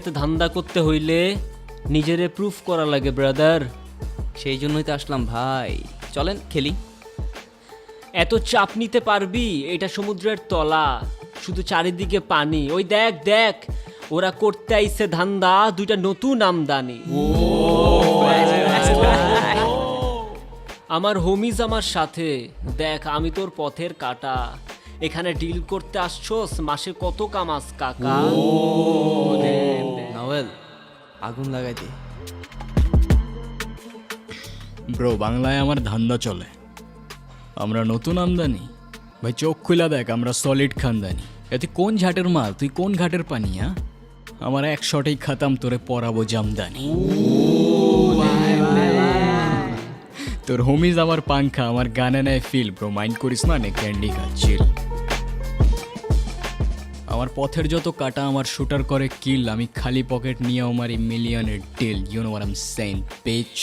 এতে ধান্দা করতে হইলে নিজেরে প্রুফ করা লাগে ব্রাদার। সেই জন্যই তো আসলাম ভাই, চলেন খেলি। এত চাপ নিতে পারবি? এটা সমুদ্রের তলা, শুধু চারিদিকে পানি। ওই দেখ দেখ, ওরা করতে আইছে ধান্দা, দুইটা নতুন আমদানি। আমার হোমিজ আমার সাথে, দেখ আমি তোর পথের কাটা। এখানে ডিল করতে আসছোস, মাসে কত কামাস কাকা? নাওয়েল আগুন লাগাই দে। ব্রো, বাংলায় আমার ধান্দা চলে, আমরা নতুন আমদানি। ভাই চোখ খুলা দেখ, আমরা সলিড খানদানি। এতে কোন ঝাটের মাল, তুই কোন ঘাটের পানি? হ্যাঁ, আমার এক শটেই খাতাম, তোরে পরাবো জামদানি। তোর হোমিজ আমার পাংখা, আমার গানে নেয় ফিল। ব্রো মাইন্ড করিস না, নে ক্যান্ডি খাচ্ছিল। আমার পথের যত কাটা আমার শুটার করে কিল। আমি খালি পকেট নিয়ে আমার মিলিয়নের deal. You know what I am saying, beach.